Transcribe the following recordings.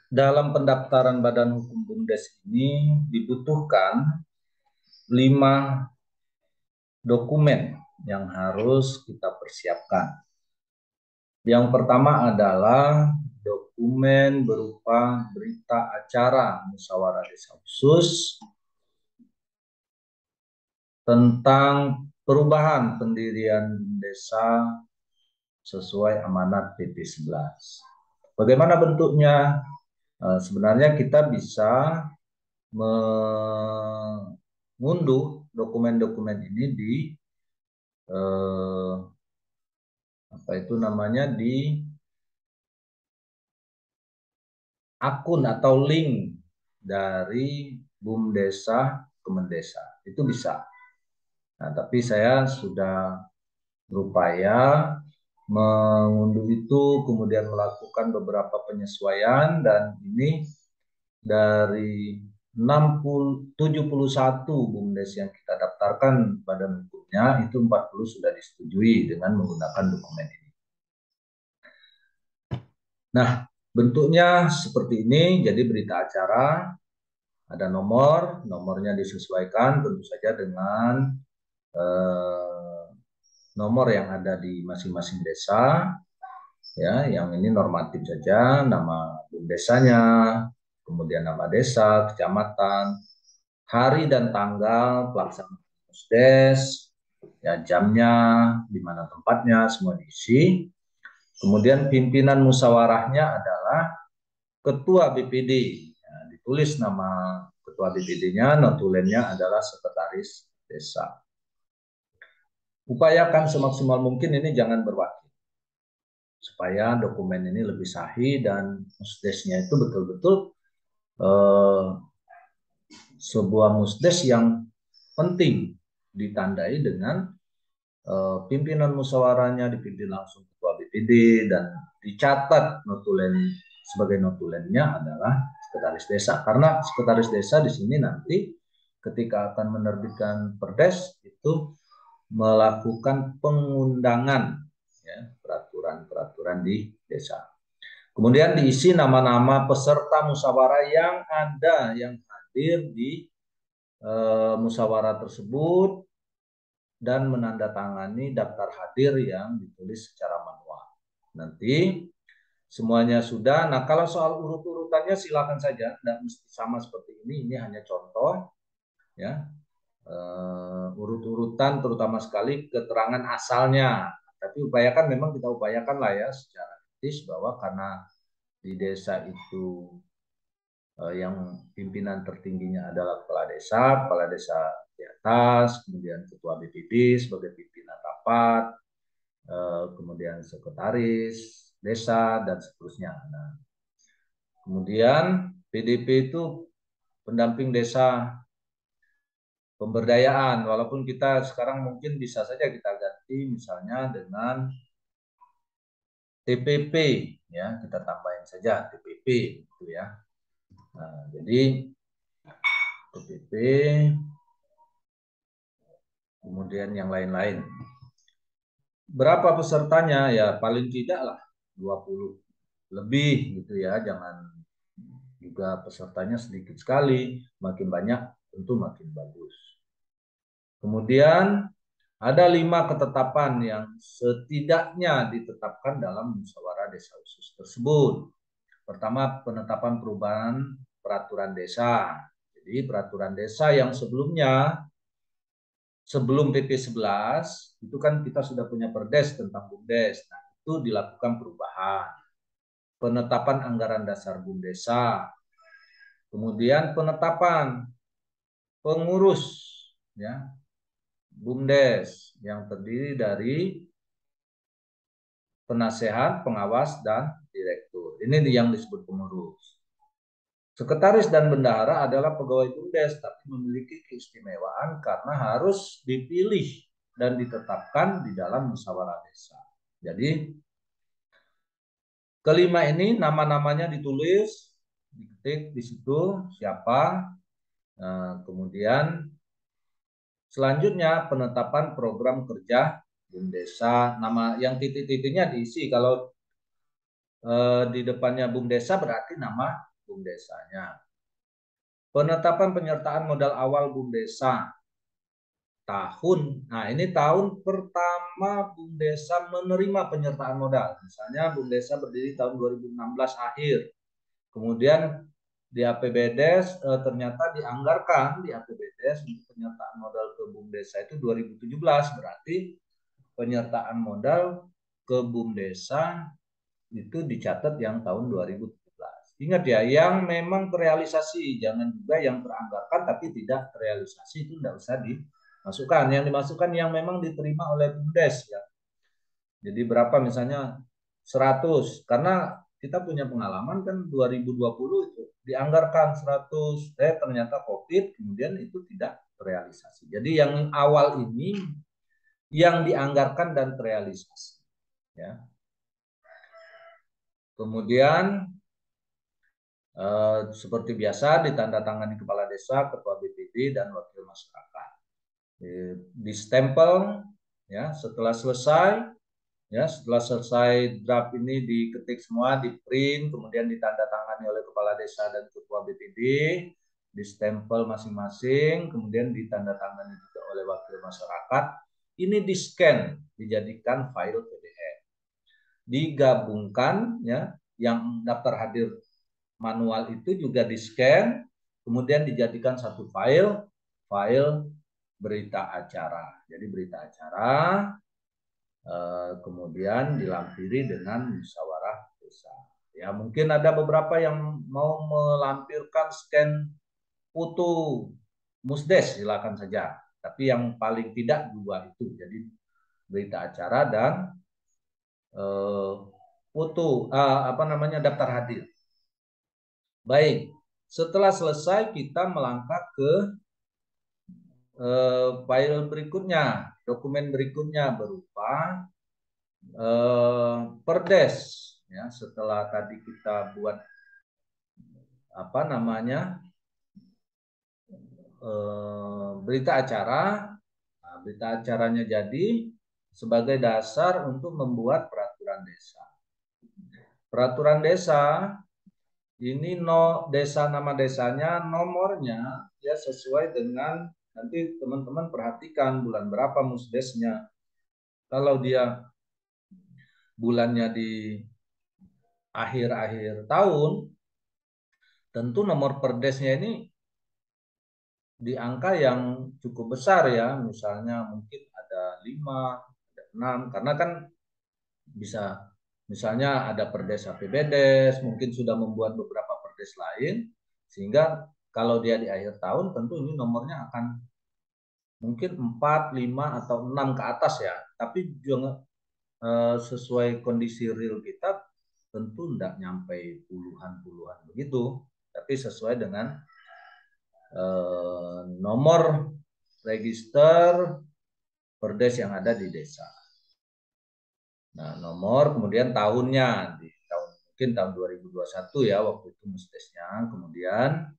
dalam pendaftaran Badan Hukum BUMDes ini dibutuhkan 5 dokumen yang harus kita persiapkan. Yang pertama adalah dokumen berupa berita acara musyawarah desa khusus tentang perubahan pendirian desa sesuai amanat PP 11. Bagaimana bentuknya? Sebenarnya kita bisa mengunduh dokumen-dokumen ini di apa itu namanya di akun atau link dari BUMDesa Kemendesa. Itu bisa. Nah, tapi saya sudah berupaya mengunduh itu, kemudian melakukan beberapa penyesuaian, dan ini dari 71 BUMDes yang kita daftarkan badan hukumnya, itu 40 sudah disetujui dengan menggunakan dokumen ini. Nah, bentuknya seperti ini, jadi berita acara, ada nomornya disesuaikan tentu saja dengan nomor yang ada di masing-masing desa, ya, yang ini normatif saja, nama desanya, kemudian nama desa, kecamatan, hari dan tanggal pelaksanaan musdes, ya, jamnya, di mana tempatnya, semua diisi. Kemudian pimpinan musyawarahnya adalah ketua BPD. Ya, ditulis nama ketua BPD-nya, notulennya adalah sekretaris desa. Upayakan semaksimal mungkin ini jangan berwakil, supaya dokumen ini lebih sahih dan musdesnya itu betul-betul sebuah musdes yang penting, ditandai dengan pimpinan musyawarahnya dipimpin langsung ketua BPD, dan dicatat notulen sebagai notulennya adalah sekretaris desa, karena sekretaris desa di sini nanti ketika akan menerbitkan perdes itu melakukan pengundangan, ya, peraturan-peraturan di desa. Kemudian diisi nama-nama peserta musyawarah yang ada, yang hadir di musyawarah tersebut, dan menandatangani daftar hadir yang ditulis secara manual. Nanti semuanya sudah. Nah, kalau soal urut-urutannya silakan saja, tidak mesti sama seperti ini. Ini hanya contoh, ya. Urut-urutan terutama sekali keterangan asalnya. Tapi upayakan, memang kita upayakan lah ya secara etis, bahwa karena di desa itu yang pimpinan tertingginya adalah kepala desa di atas, kemudian ketua BPD sebagai pimpinan rapat, kemudian sekretaris desa, dan seterusnya. Nah, kemudian PDP itu pendamping desa pemberdayaan, walaupun kita sekarang mungkin bisa saja kita ganti misalnya dengan TPP, ya, kita tambahin saja TPP itu, ya. Nah, jadi TPP, kemudian yang lain-lain. Berapa pesertanya? Ya paling tidak lah 20 lebih gitu, ya. Jangan juga pesertanya sedikit sekali, makin banyak tentu makin bagus. Kemudian ada 5 ketetapan yang setidaknya ditetapkan dalam musyawarah desa khusus tersebut. Pertama, penetapan perubahan peraturan desa. Jadi peraturan desa yang sebelumnya, sebelum PP 11 itu kan kita sudah punya perdes tentang BUMDes. Nah, itu dilakukan perubahan. Penetapan anggaran dasar BUMDesa. Kemudian penetapan pengurus, ya, BUMDes yang terdiri dari penasehat, pengawas, dan direktur. Ini yang disebut pengurus. Sekretaris dan bendahara adalah pegawai BUMDes, tapi memiliki keistimewaan karena harus dipilih dan ditetapkan di dalam musyawarah desa. Jadi kelima ini nama-namanya ditulis, diketik di situ siapa. Nah, kemudian selanjutnya penetapan program kerja BUMDesa, nama yang titik-titiknya diisi. Kalau di depannya BUMDesa berarti nama BUMDesanya. Penetapan penyertaan modal awal BUMDesa tahun. Nah, ini tahun pertama BUMDesa menerima penyertaan modal. Misalnya BUMDesa berdiri tahun 2016 akhir. Kemudian di APBDes ternyata dianggarkan di APBDes untuk penyertaan modal ke BUMDesa itu 2017, berarti penyertaan modal ke BUMDesa itu dicatat yang tahun 2017. Ingat ya, yang memang terrealisasi, jangan juga yang teranggarkan tapi tidak terrealisasi, itu tidak usah dimasukkan. Yang dimasukkan yang memang diterima oleh BUMDes ya. Jadi berapa misalnya 100, karena kita punya pengalaman kan 2020 itu dianggarkan 100, ternyata COVID, kemudian itu tidak terrealisasi. Jadi yang awal ini yang dianggarkan dan terrealisasi. Ya. Kemudian seperti biasa ditandatangani kepala desa, ketua BPD dan wakil masyarakat. Distempel ya, setelah selesai draft ini diketik semua, di print, kemudian ditandatangani oleh kepala desa dan ketua BPD, distempel masing-masing, kemudian ditandatangani juga oleh wakil masyarakat. Ini di-scan, dijadikan file PDF. Digabungkan ya, yang daftar hadir manual itu juga di-scan, kemudian dijadikan satu file berita acara. Jadi berita acara kemudian dilampiri dengan musyawarah desa. Ya, mungkin ada beberapa yang mau melampirkan scan foto musdes, silakan saja. Tapi yang paling tidak dua itu. Jadi berita acara dan foto daftar hadir. Baik, setelah selesai kita melangkah ke file berikutnya, dokumen berikutnya berupa perdes. Ya, setelah tadi kita buat berita acara, nah, berita acaranya jadi sebagai dasar untuk membuat peraturan desa. Peraturan desa ini nama desanya, nomornya ya sesuai dengan, nanti teman-teman perhatikan bulan berapa musdesnya. Kalau dia bulannya di akhir-akhir tahun, tentu nomor perdesnya ini di angka yang cukup besar ya, misalnya mungkin ada 5, ada 6, karena kan bisa misalnya ada perdes APBDes, mungkin sudah membuat beberapa perdes lain, sehingga kalau dia di akhir tahun tentu ini nomornya akan mungkin 4, 5, atau 6 ke atas ya, tapi juga sesuai kondisi real kita tentu tidak nyampe puluhan begitu, tapi sesuai dengan nomor register perdes yang ada di desa. Nah, nomor kemudian tahunnya di mungkin tahun 2021 ya waktu itu musdesnya. Kemudian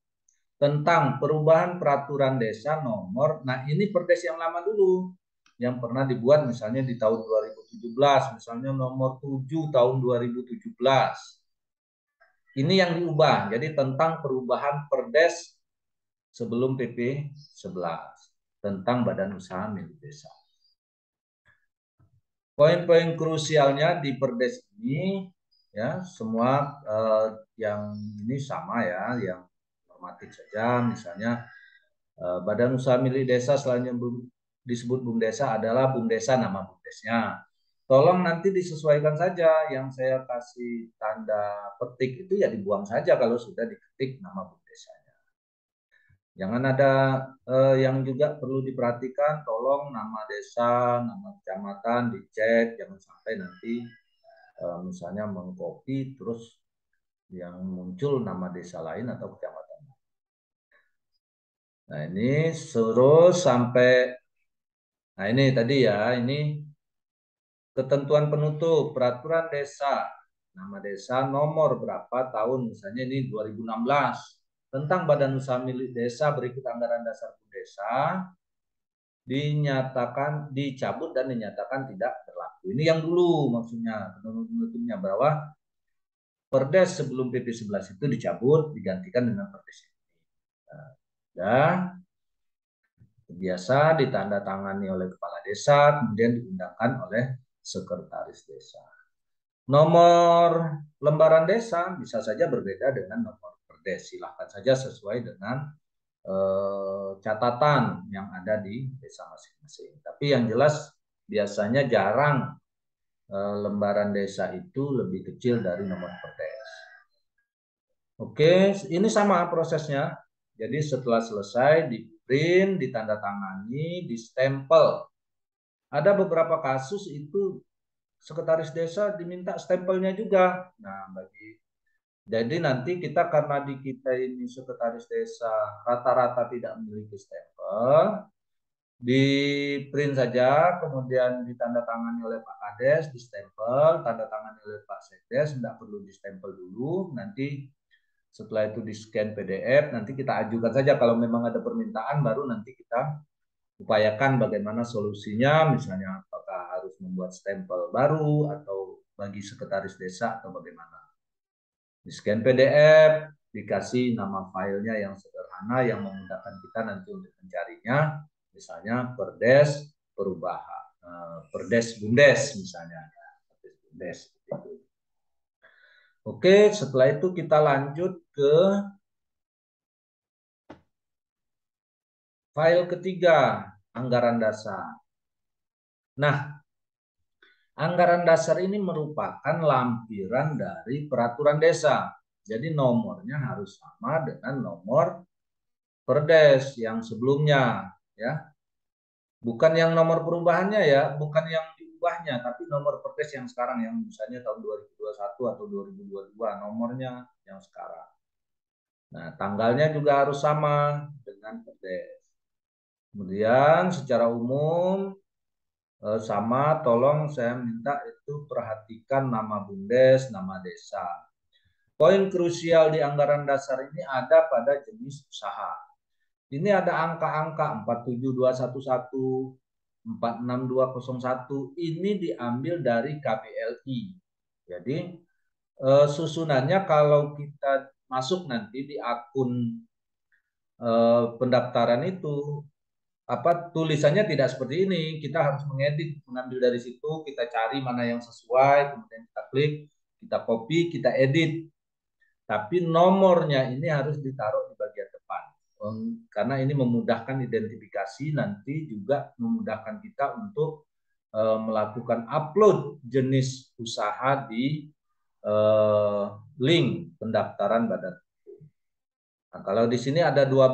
tentang perubahan peraturan desa nomor, nah ini perdes yang lama dulu yang pernah dibuat misalnya di tahun 2017, misalnya nomor 7 tahun 2017. Ini yang diubah. Jadi tentang perubahan perdes sebelum PP 11 tentang badan usaha milik desa. Poin-poin krusialnya di perdes ini ya semua yang ini sama ya, yang normatif saja. Misalnya badan usaha milik desa selanjutnya disebut BUMDesa adalah BUMDesa nama BUMDesnya. Tolong nanti disesuaikan saja, yang saya kasih tanda petik itu ya dibuang saja kalau sudah diketik nama BUMDesanya. Jangan ada yang juga perlu diperhatikan, tolong nama desa, nama kecamatan dicek, jangan sampai nanti misalnya mengcopy terus yang muncul nama desa lain atau kecamatan. Nah ini suruh sampai, nah ini tadi ya, ini ketentuan penutup peraturan desa, nama desa nomor berapa tahun, misalnya ini 2016, tentang badan usaha milik desa berikut anggaran dasar desa dinyatakan dicabut dan dinyatakan tidak berlaku. Ini yang dulu maksudnya penutupnya, bahwa Perdes sebelum PP 11 itu dicabut, digantikan dengan Perdes ini. Nah, dan biasa ditandatangani oleh kepala desa, kemudian diundangkan oleh sekretaris desa. Nomor lembaran desa bisa saja berbeda dengan nomor perdes. Silahkan saja sesuai dengan catatan yang ada di desa masing-masing. Tapi yang jelas biasanya jarang lembaran desa itu lebih kecil dari nomor perdes. Oke, ini sama prosesnya. Jadi setelah selesai di print, ditandatangani, distempel. Ada beberapa kasus itu sekretaris desa diminta stempelnya juga. Nah, jadi nanti kita karena di kita ini sekretaris desa rata-rata tidak memiliki stempel, di print saja, kemudian ditandatangani oleh Pak Kades, distempel, tanda tangani oleh Pak Sekdes, tidak perlu distempel dulu, nanti setelah itu di scan PDF, nanti kita ajukan saja kalau memang ada permintaan, baru nanti kita upayakan bagaimana solusinya, misalnya apakah harus membuat stempel baru atau bagi sekretaris desa atau bagaimana. Di scan PDF, dikasih nama filenya yang sederhana yang memudahkan kita nanti untuk mencarinya, misalnya Perdes Perubahan, Perdes Bumdes misalnya. Bumdes. Oke, setelah itu kita lanjut ke file ketiga, anggaran dasar. Nah, anggaran dasar ini merupakan lampiran dari peraturan desa. Jadi nomornya harus sama dengan nomor perdes yang sebelumnya, ya. Bukan yang nomor perubahannya ya, bukan yang diubahnya, tapi nomor perdes yang sekarang yang misalnya tahun 2021 atau 2022 nomornya yang sekarang. Nah, tanggalnya juga harus sama dengan perdes. Kemudian secara umum sama, tolong saya minta itu perhatikan nama bumdes, nama desa. Poin krusial di anggaran dasar ini ada pada jenis usaha. Ini ada angka-angka 47211, 46201, ini diambil dari KPLI. Jadi susunannya kalau kita masuk nanti di akun pendaftaran itu, apa tulisannya tidak seperti ini. Kita harus mengedit, mengambil dari situ, kita cari mana yang sesuai, kemudian kita klik, kita copy, kita edit. Tapi nomornya ini harus ditaruh di bagian depan. Karena ini memudahkan identifikasi, nanti juga memudahkan kita untuk melakukan upload jenis usaha di link pendaftaran badan. Nah, kalau di sini ada 12,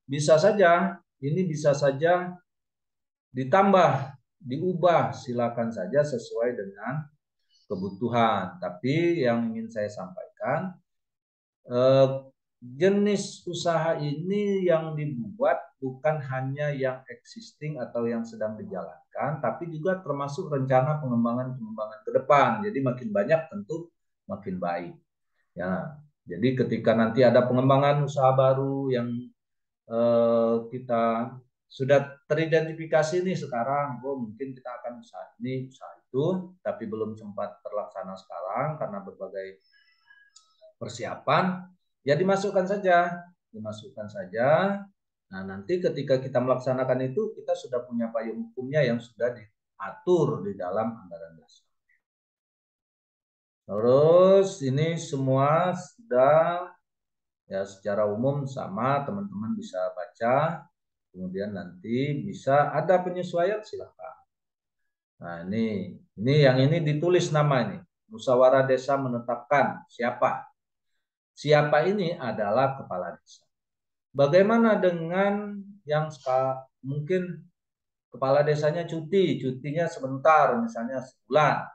bisa saja, ini bisa saja ditambah, diubah, silakan saja sesuai dengan kebutuhan. Tapi yang ingin saya sampaikan, jenis usaha ini yang dibuat bukan hanya yang existing atau yang sedang dijalankan, tapi juga termasuk rencana pengembangan-pengembangan ke depan. Jadi makin banyak tentu makin baik. Ya, jadi ketika nanti ada pengembangan usaha baru yang kita sudah teridentifikasi nih sekarang, oh mungkin kita akan usaha ini, usaha itu, tapi belum sempat terlaksana sekarang karena berbagai persiapan, ya dimasukkan saja, dimasukkan saja. Nah, nanti ketika kita melaksanakan itu, kita sudah punya payung hukumnya yang sudah diatur di dalam anggaran dasar. Terus ini semua sudah ya secara umum sama, teman-teman bisa baca, kemudian nanti bisa ada penyesuaian silakan. Nah, ini yang ini ditulis nama ini. Musyawarah desa menetapkan siapa. Siapa ini adalah kepala desa. Bagaimana dengan yang mungkin kepala desanya cutinya sebentar, misalnya sebulan.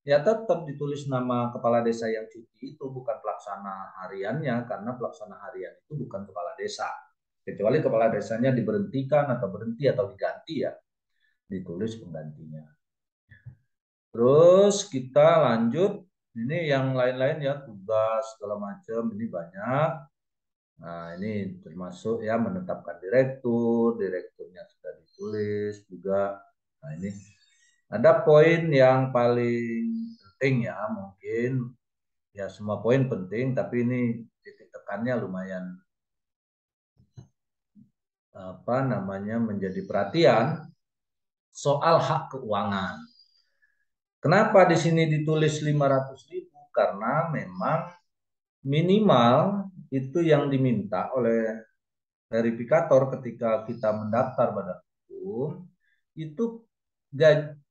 Ya tetap ditulis nama kepala desa yang cuti itu, bukan pelaksana hariannya, karena pelaksana harian itu bukan kepala desa. Kecuali kepala desanya diberhentikan atau berhenti atau diganti ya, ditulis penggantinya. Terus kita lanjut, ini yang lain-lain ya, tugas segala macam, ini banyak. Nah, ini termasuk ya menetapkan direktur, direkturnya sudah ditulis juga. Nah, ini ada poin yang paling penting ya, mungkin ya semua poin penting, tapi ini titik tekannya lumayan apa namanya menjadi perhatian soal hak keuangan. Kenapa di sini ditulis 500.000? Karena memang minimal itu yang diminta oleh verifikator ketika kita mendaftar Badan Hukum itu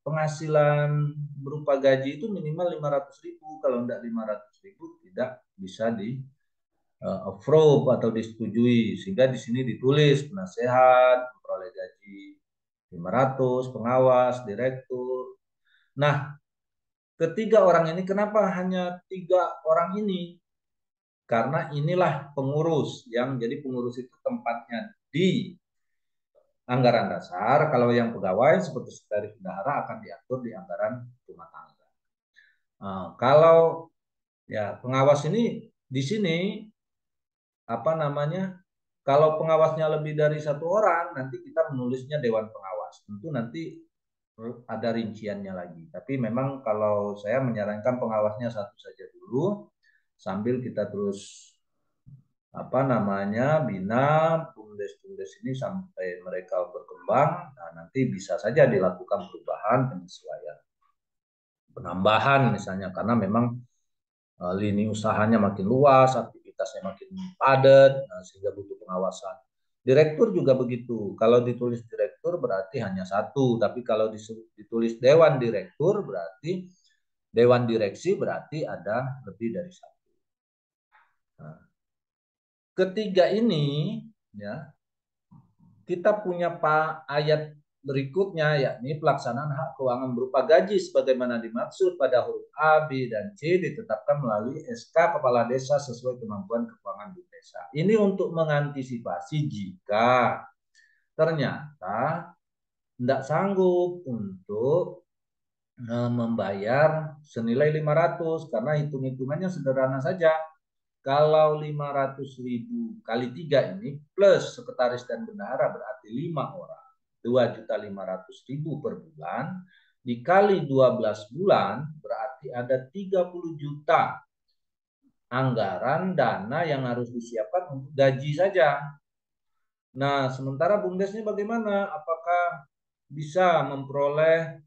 penghasilan berupa gaji itu minimal 500.000. Kalau tidak 500.000 tidak bisa di approve atau disetujui, sehingga di sini ditulis penasehat memperoleh gaji 500, pengawas, direktur. Nah, ketiga orang ini kenapa hanya 3 orang ini? Karena inilah pengurus yang jadi pengurus itu tempatnya di anggaran dasar. Kalau yang pegawai seperti sekretaris bendahara akan diatur di anggaran rumah tangga. Kalau ya pengawas ini di sini apa namanya? Kalau pengawasnya lebih dari 1 orang, nanti kita menulisnya dewan pengawas. Tentu nanti ada rinciannya lagi. Tapi memang kalau saya menyarankan pengawasnya satu saja dulu, sambil kita terus apa namanya bina bumdes-bumdes ini sampai mereka berkembang. Nah, nanti bisa saja dilakukan perubahan penyesuaian, penambahan misalnya karena memang lini usahanya makin luas, aktivitasnya makin padat, sehingga butuh pengawasan. Direktur juga begitu. Kalau ditulis direktur berarti hanya satu, tapi kalau ditulis dewan direktur berarti dewan direksi berarti ada lebih dari satu. Nah, ketiga ini ya kita punya ayat berikutnya yakni pelaksanaan hak keuangan berupa gaji sebagaimana dimaksud pada huruf A, B, dan C ditetapkan melalui SK Kepala Desa sesuai kemampuan keuangan di desa. Ini untuk mengantisipasi jika ternyata tidak sanggup untuk membayar senilai 500 karena hitung-hitungannya sederhana saja. Kalau 500.000 kali 3 ini plus sekretaris dan bendahara berarti 5 orang. 2.500.000 per bulan dikali 12 bulan berarti ada 30 juta anggaran dana yang harus disiapkan untuk gaji saja. Nah, sementara BUMDesnya bagaimana? Apakah bisa memperoleh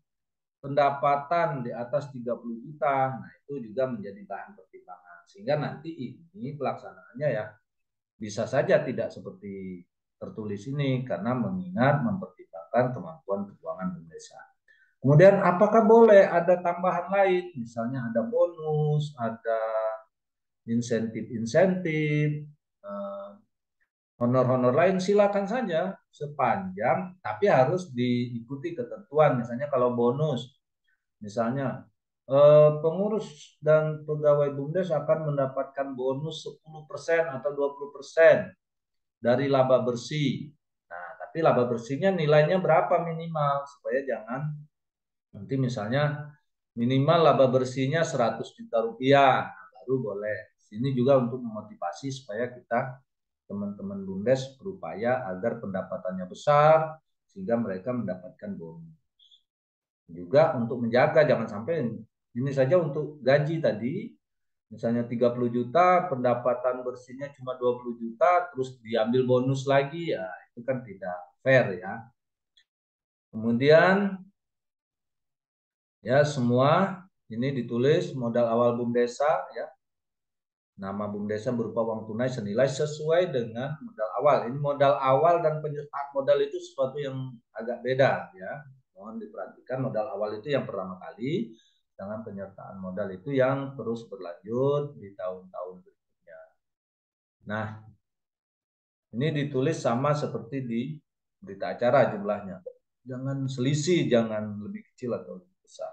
pendapatan di atas 30 juta? Nah, itu juga menjadi bahan pertimbangan. Sehingga nanti ini pelaksanaannya ya bisa saja tidak seperti tertulis ini karena mengingat mempertimbangkan kemampuan keuangan desa. Kemudian apakah boleh ada tambahan lain? Misalnya ada bonus, ada insentif-insentif, honor-honor lain silakan saja sepanjang tapi harus diikuti ketentuan. Misalnya kalau bonus, misalnya pengurus dan pegawai BUMDes akan mendapatkan bonus 10% atau 20% dari laba bersih. Nah, tapi laba bersihnya nilainya berapa minimal supaya jangan nanti misalnya minimal laba bersihnya 100 juta rupiah, nah, baru boleh. Ini juga untuk memotivasi supaya kita teman-teman BUMDes berupaya agar pendapatannya besar sehingga mereka mendapatkan bonus. Juga untuk menjaga jangan sampai ini saja untuk gaji tadi misalnya 30 juta, pendapatan bersihnya cuma 20 juta, terus diambil bonus lagi, ya itu kan tidak fair ya. Kemudian ya semua ini ditulis modal awal BUMDesa ya. Nama BUMDesa berupa uang tunai senilai sesuai dengan modal awal. Ini modal awal dan penyertaan modal itu sesuatu yang agak beda ya. Mohon diperhatikan modal awal itu yang pertama kali, dengan penyertaan modal itu yang terus berlanjut di tahun-tahun berikutnya. Nah, ini ditulis sama seperti di berita acara jumlahnya. Jangan selisih, jangan lebih kecil atau lebih besar.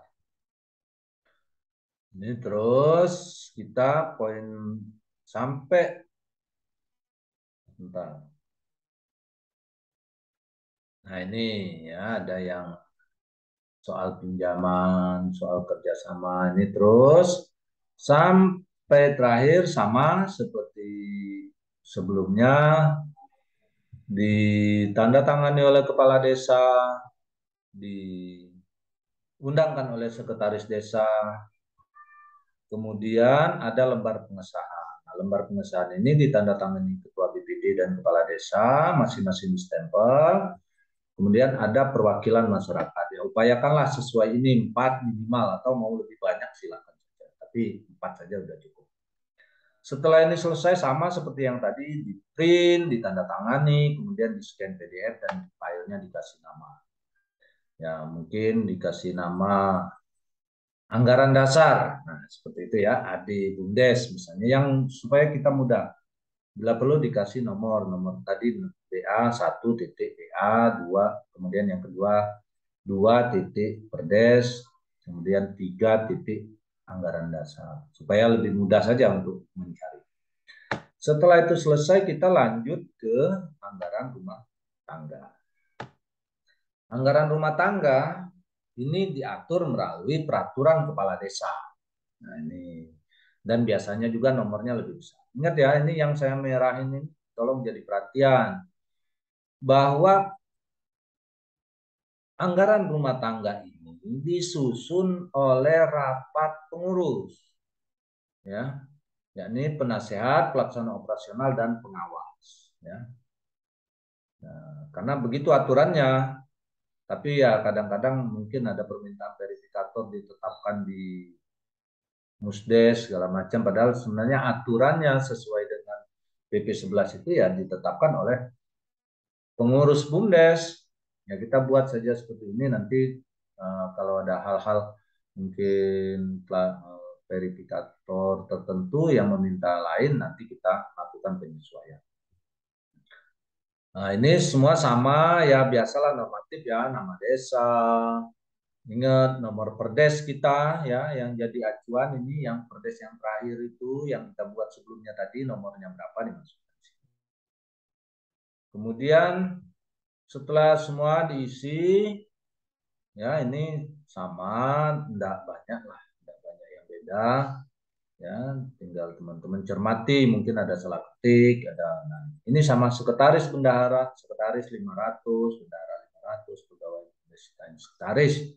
Ini terus kita poin sampai bentar. Nah ini ya ada yang soal pinjaman, soal kerjasama ini terus sampai terakhir sama seperti sebelumnya ditandatangani oleh kepala desa, diundangkan oleh sekretaris desa, kemudian ada lembar pengesahan. Nah, lembar pengesahan ini ditandatangani Ketua BPD dan Kepala Desa, masing-masing stempel. Kemudian ada perwakilan masyarakat. Ya, upayakanlah sesuai ini 4 minimal, atau mau lebih banyak silakan saja. Tapi 4 saja sudah cukup. Setelah ini selesai, sama seperti yang tadi, di print, ditandatangani, kemudian di scan PDF dan filenya dikasih nama. Ya, mungkin dikasih nama anggaran dasar. Nah, seperti itu ya, AD Bumdes misalnya, yang supaya kita mudah. Bila perlu dikasih nomor tadi BA 1 titik BA 2, kemudian yang kedua 2 titik Perdes, kemudian 3 titik anggaran dasar, supaya lebih mudah saja untuk mencari. Setelah itu selesai, kita lanjut ke anggaran rumah tangga. Anggaran rumah tangga ini diatur melalui peraturan kepala desa. Nah, ini dan biasanya juga nomornya lebih besar. Ingat ya, ini yang saya merah ini tolong jadi perhatian bahwa anggaran rumah tangga ini disusun oleh rapat pengurus, ya, yakni penasehat, pelaksana operasional dan pengawas, ya. Nah, karena begitu aturannya, tapi ya kadang-kadang mungkin ada permintaan verifikator ditetapkan di Musdes segala macam, padahal sebenarnya aturannya sesuai dengan PP 11 itu ya ditetapkan oleh pengurus Bumdes. Ya kita buat saja seperti ini, nanti kalau ada hal-hal mungkin verifikator tertentu yang meminta lain, nanti kita lakukan penyesuaian. Nah, ini semua sama ya, biasalah normatif ya, nama desa. Ingat nomor perdes kita ya, yang jadi acuan ini, yang perdes yang terakhir itu yang kita buat sebelumnya tadi, nomornya berapa dimasukkan. Kemudian setelah semua diisi, ya ini sama, tidak banyak lah, tidak banyak yang beda. Ya, tinggal teman-teman cermati, mungkin ada salah ketik, ada. Nah, ini sama sekretaris bendahara, sekretaris 500, bendahara 500, pegawai sekretaris.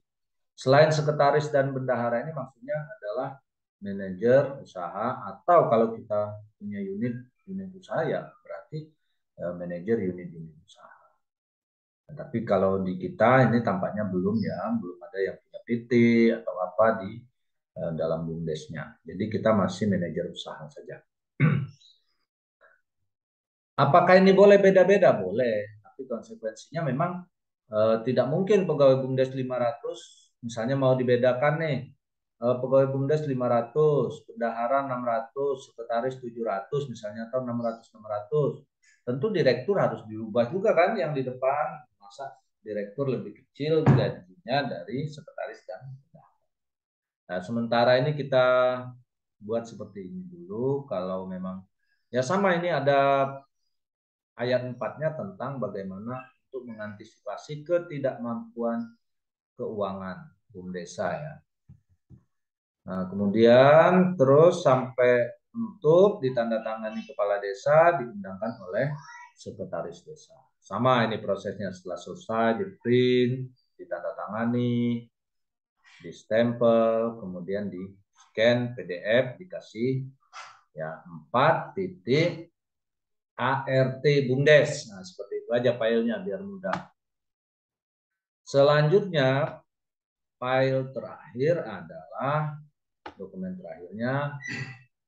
Selain sekretaris dan bendahara ini maksudnya adalah manajer usaha, atau kalau kita punya unit usaha ya berarti manajer unit usaha. Nah, tapi kalau di kita ini tampaknya belum ya, belum ada yang punya PT atau apa di dalam BUMDesnya. Jadi kita masih manajer usaha saja. Apakah ini boleh beda-beda? Boleh, tapi konsekuensinya memang tidak mungkin pegawai BUMDes 500 misalnya mau dibedakan nih, pegawai BUMDes 500, bendahara 600, sekretaris 700 misalnya, atau 600. Tentu direktur harus diubah juga kan yang di depan. Masa direktur lebih kecil gajinya dari sekretaris dan bendahara. Nah, sementara ini kita buat seperti ini dulu. Kalau memang ya sama, ini ada ayat 4-nya tentang bagaimana untuk mengantisipasi ketidakmampuan keuangan BUMDesa ya. Nah, kemudian terus sampai penutup ditandatangani kepala desa, diundangkan oleh sekretaris desa. Sama ini prosesnya, setelah selesai di print, ditandatangani, di stempel, kemudian di scan PDF, dikasih ya 4 titik ART Bumdes. Nah, seperti itu aja filenya biar mudah. Selanjutnya, file terakhir adalah, dokumen terakhirnya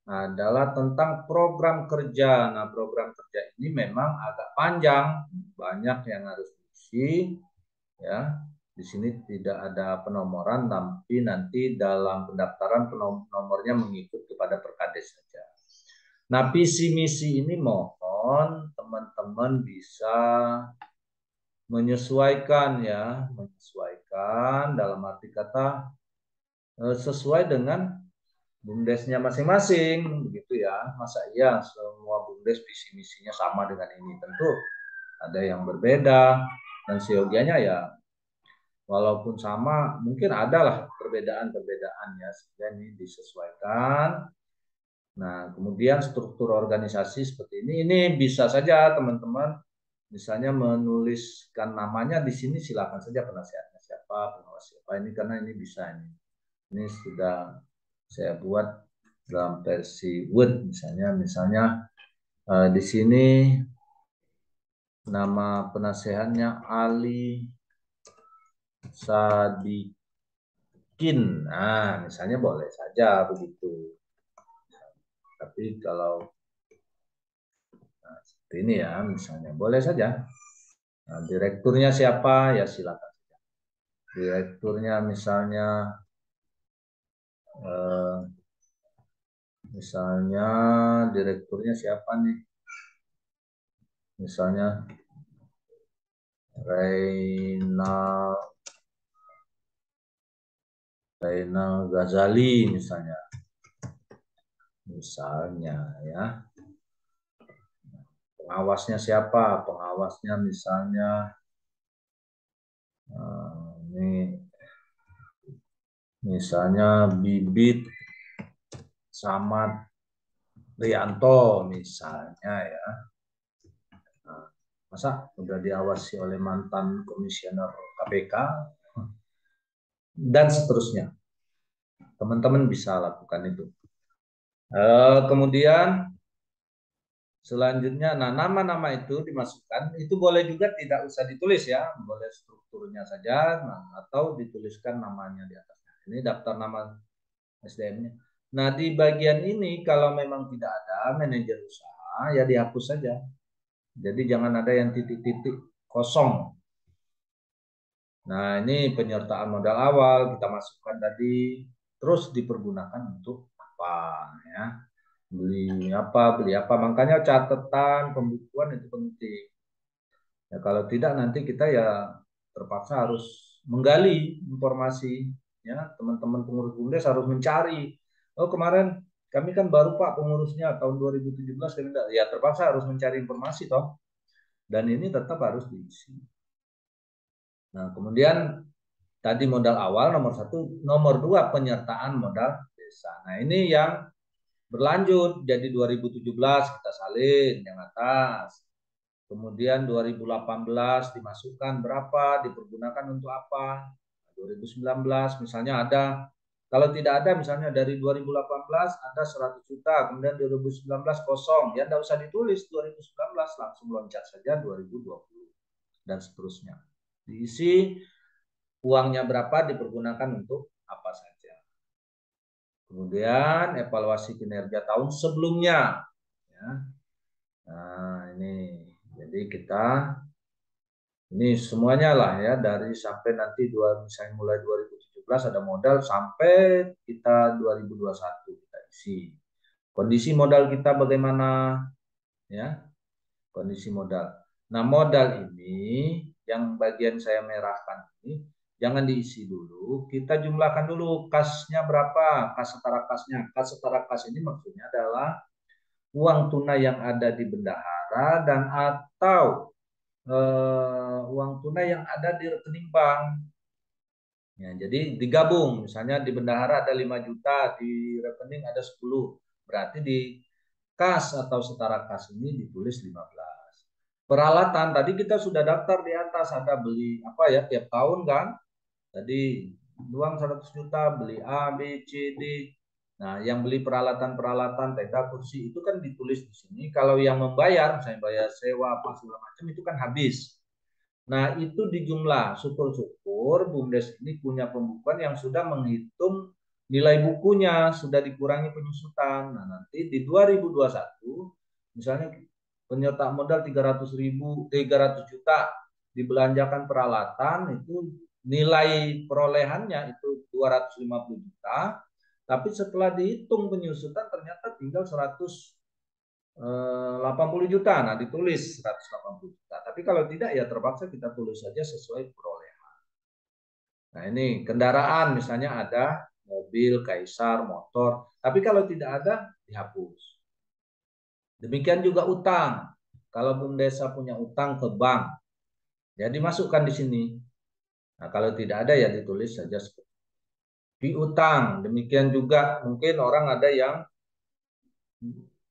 adalah tentang program kerja. Nah, program kerja ini memang agak panjang, banyak yang harus diisi ya. Di sini tidak ada penomoran, tapi nanti dalam pendaftaran nomornya mengikut kepada Perkades saja. Nah, visi misi ini mohon teman-teman bisa menyesuaikan ya, menyesuaikan dalam arti kata sesuai dengan BUMDesnya masing-masing, begitu ya. Masa iya semua BUMDes visi misinya sama dengan ini? Tentu ada yang berbeda, dan seyogianya ya walaupun sama mungkin adalah perbedaan-perbedaan ya, sehingga ini disesuaikan. Nah, kemudian struktur organisasi seperti ini bisa saja teman-teman misalnya menuliskan namanya di sini, silakan saja penasehatnya siapa, pengawas siapa, ini karena ini bisa ini sudah saya buat dalam versi Word misalnya di sini nama penasehatnya Ali Sadikin. Nah, misalnya boleh saja begitu. Tapi kalau seperti ini ya, misalnya boleh saja. Nah, direkturnya siapa? Ya silakan. Direkturnya eh, misalnya direkturnya siapa nih? Misalnya Reynal Ghazali misalnya ya. Pengawasnya siapa? Pengawasnya misalnya ini misalnya Bibit Samad Rianto misalnya ya. Nah, masa udah diawasi oleh mantan komisioner KPK dan seterusnya. Teman-teman bisa lakukan itu. Kemudian selanjutnya, nah nama-nama itu dimasukkan, itu boleh juga tidak usah ditulis ya, boleh strukturnya saja, nah, atau dituliskan namanya di atasnya. Ini daftar nama SDM-nya. Nah di bagian ini kalau memang tidak ada manajer usaha, ya dihapus saja. Jadi jangan ada yang titik-titik kosong. Nah ini penyertaan modal awal kita masukkan tadi, terus dipergunakan untuk apa ya? Beli apa. Makanya catatan pembukuan itu penting. Ya, kalau tidak nanti kita ya terpaksa harus menggali informasi. Ya, teman-teman pengurus BUMDes harus mencari. Oh kemarin kami kan baru Pak pengurusnya tahun 2017 kan ya terpaksa harus mencari informasi toh. Dan ini tetap harus diisi. Nah kemudian tadi modal awal nomor satu, nomor dua penyertaan modal desa. Nah ini yang berlanjut jadi 2017 kita salin yang atas. Kemudian 2018 dimasukkan berapa, dipergunakan untuk apa. 2019 misalnya ada, kalau tidak ada misalnya dari 2018 ada 100 juta, kemudian 2019 kosong, ya tidak usah ditulis 2019, langsung loncat saja 2020 dan seterusnya. Diisi uangnya berapa dipergunakan untuk apa saja. Kemudian evaluasi kinerja tahun sebelumnya. Ya. Nah ini, jadi kita ini semuanya lah ya dari sampai nanti misalnya mulai 2017 ada modal sampai kita 2021 kita isi. Kondisi modal kita bagaimana ya? Kondisi modal. Nah, modal ini yang bagian saya merahkan ini jangan diisi dulu, kita jumlahkan dulu kasnya berapa, kas setara kasnya. Kas setara kas ini maksudnya adalah uang tunai yang ada di bendahara dan atau uang tunai yang ada di rekening bank. Ya, jadi digabung, misalnya di bendahara ada 5 juta, di rekening ada 10. Berarti di kas atau setara kas ini ditulis 15. Peralatan tadi kita sudah daftar di atas, ada beli apa ya tiap tahun kan? Tadi uang 100 juta beli A, B, C, D. Nah, yang beli peralatan-peralatan tenda kursi itu kan ditulis di sini. Kalau yang membayar, misalnya bayar sewa apa segala macam itu kan habis. Nah, itu dijumlah. Syukur-syukur BUMDes ini punya pembukuan yang sudah menghitung nilai bukunya, sudah dikurangi penyusutan. Nah, nanti di 2021, misalnya penyertaan modal 300 juta, dibelanjakan peralatan, itu nilai perolehannya itu 250 juta, tapi setelah dihitung penyusutan ternyata tinggal 80 juta. Nah, ditulis 180 juta. Tapi kalau tidak ya terpaksa kita tulis saja sesuai perolehan. Nah, ini kendaraan misalnya ada mobil, kaisar, motor. Tapi kalau tidak ada dihapus. Demikian juga utang. Kalau BUMDesa punya utang ke bank, ya dimasukkan di sini. Nah, kalau tidak ada ya ditulis saja seperti piutang. Demikian juga mungkin orang ada yang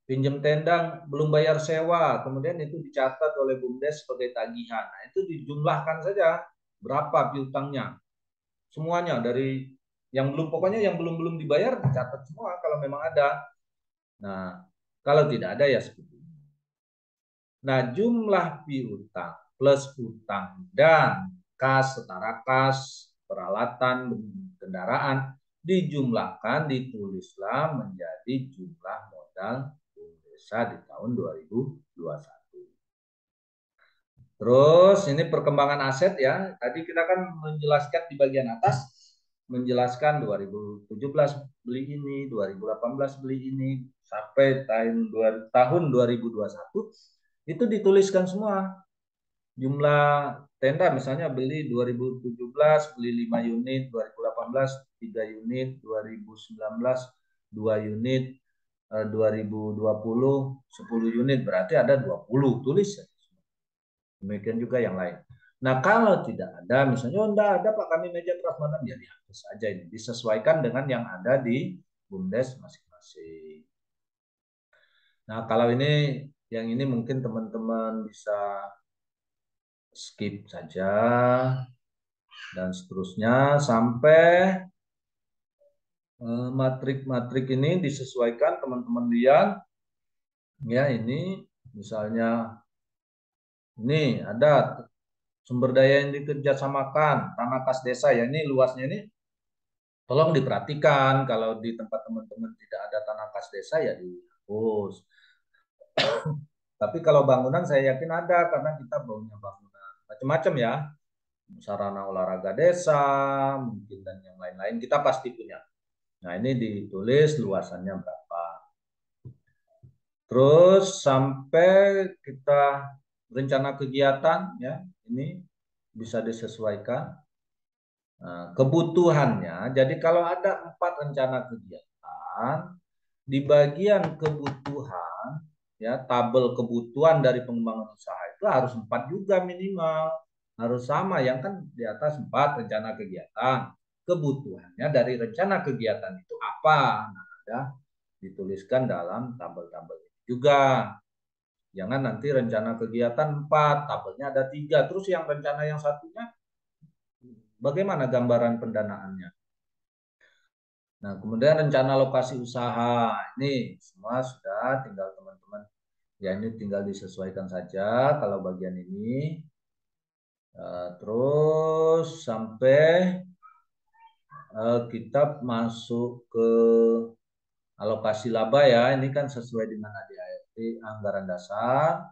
pinjam tenda belum bayar sewa, kemudian itu dicatat oleh BUMDes sebagai tagihan. Nah, itu dijumlahkan saja berapa piutangnya. Semuanya dari Yang belum, pokoknya yang belum dibayar catat semua kalau memang ada. Nah, kalau tidak ada ya seperti ini. Nah, jumlah piutang plus utang dan kas setara kas peralatan kendaraan dijumlahkan, ditulislah menjadi jumlah modal desa di tahun 2021. Terus ini perkembangan aset ya. Tadi kita kan menjelaskan di bagian atas, menjelaskan 2017 beli ini, 2018 beli ini, sampai tahun 2021 itu dituliskan semua. Jumlah tenda misalnya beli 2017 beli 5 unit, 2018 3 unit, 2019 2 unit, 2020 10 unit, berarti ada 20 tulis. Demikian juga yang lain. Nah, kalau tidak ada, misalnya, oh enggak ada Pak, kami meja prasmanan, ya dihapus saja ini. Disesuaikan dengan yang ada di BUMDes masing-masing. Nah, kalau ini, yang ini mungkin teman-teman bisa skip saja, dan seterusnya, sampai matrik-matrik ini disesuaikan teman-teman lihat. Ya, ini misalnya, ini ada sumber daya yang dikerjasamakan, tanah kas desa ya, ini luasnya ini tolong diperhatikan, kalau di tempat teman-teman tidak ada tanah kas desa ya dihapus. Tapi kalau bangunan saya yakin ada, karena kita punya bangunan macam-macam ya, sarana olahraga desa, mungkin dan yang lain-lain kita pasti punya. Nah, ini ditulis luasannya berapa. Terus sampai kita rencana kegiatan ya, ini bisa disesuaikan. Nah, kebutuhannya, jadi kalau ada 4 rencana kegiatan, di bagian kebutuhan, ya tabel kebutuhan dari pengembangan usaha itu harus 4 juga minimal. Harus sama, yang kan di atas 4 rencana kegiatan. Kebutuhannya dari rencana kegiatan itu apa? Nah, ada dituliskan dalam tabel-tabel juga. Jangan nanti rencana kegiatan 4, tabelnya ada 3. Terus yang rencana yang satunya, bagaimana gambaran pendanaannya? Nah, kemudian rencana lokasi usaha. Ini semua sudah, tinggal teman-teman. Ya, ini tinggal disesuaikan saja kalau bagian ini. Terus sampai kita masuk ke alokasi laba ya. Ini kan sesuai dengan ADART, anggaran dasar.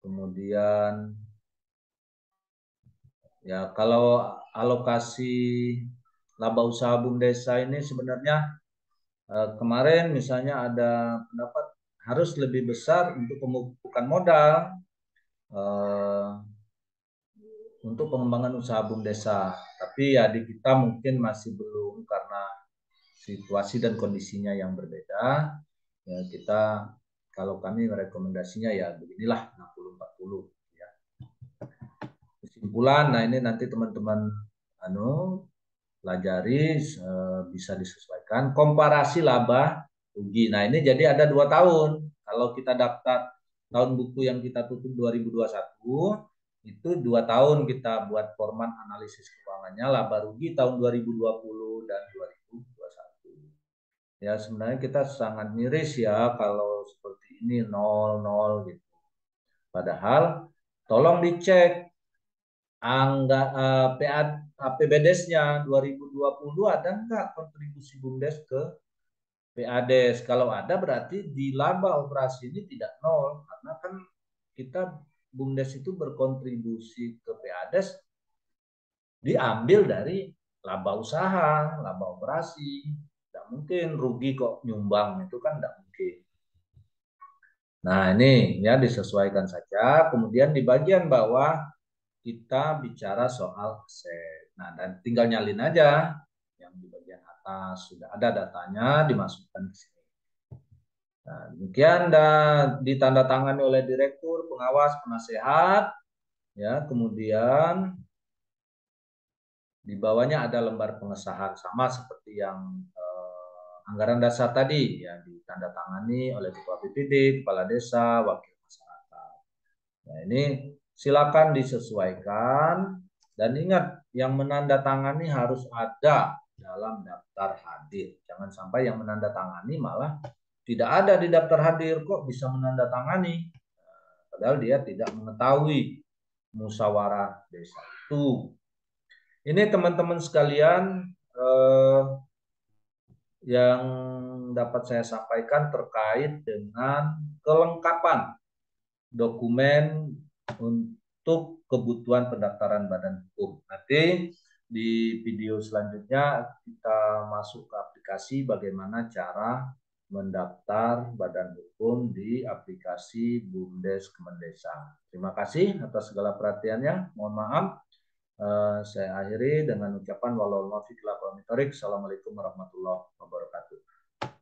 Kemudian ya, kalau alokasi laba usaha BUMDesa ini sebenarnya kemarin misalnya ada pendapat harus lebih besar untuk pemupukan modal eh, untuk pengembangan usaha BUMDesa. Tapi ya di kita mungkin masih belum, karena situasi dan kondisinya yang berbeda. Ya, kita, kalau kami rekomendasinya ya beginilah 60-40 ya. Kesimpulan, nah ini nanti teman-teman pelajari, bisa disesuaikan komparasi laba rugi. Nah, ini jadi ada 2 tahun. Kalau kita daftar tahun buku yang kita tutup 2021, itu 2 tahun kita buat format analisis keuangannya, laba rugi tahun 2020 dan 2021. Ya, sebenarnya kita sangat miris ya kalau seperti ini, nol nol gitu. Padahal tolong dicek angga APBDes-nya 2020 ada nggak kontribusi BUMDes ke PADes? Kalau ada berarti di laba operasi ini tidak nol, karena kan kita BUMDes itu berkontribusi ke PADes diambil dari laba usaha, laba operasi. Tidak mungkin rugi kok nyumbang, itu kan tidak mungkin. Nah, ini ya disesuaikan saja. Kemudian di bagian bawah kita bicara soal aset. Nah, dan tinggal nyalin aja yang di bagian atas, sudah ada datanya, dimasukkan ke sini. Nah, demikian, dan ditandatangani oleh direktur, pengawas, penasehat, ya. Kemudian di bawahnya ada lembar pengesahan, sama seperti yang anggaran dasar tadi, ya, ditandatangani oleh Ketua BPD, Kepala Desa, Wakil Masyarakat. Nah, ini silakan disesuaikan, dan ingat yang menandatangani harus ada dalam daftar hadir. Jangan sampai yang menandatangani malah tidak ada di daftar hadir, kok bisa menandatangani. Padahal dia tidak mengetahui musyawarah desa itu. Ini teman-teman sekalian yang dapat saya sampaikan terkait dengan kelengkapan dokumen untuk kebutuhan pendaftaran badan hukum. Nanti di video selanjutnya kita masuk ke aplikasi bagaimana cara mendaftar badan hukum di aplikasi BUMDes Kemendesa. Terima kasih atas segala perhatiannya. Mohon maaf. Saya akhiri dengan ucapan walau muwaffiq ila aqwamit thoriq. Assalamualaikum warahmatullahi wabarakatuh.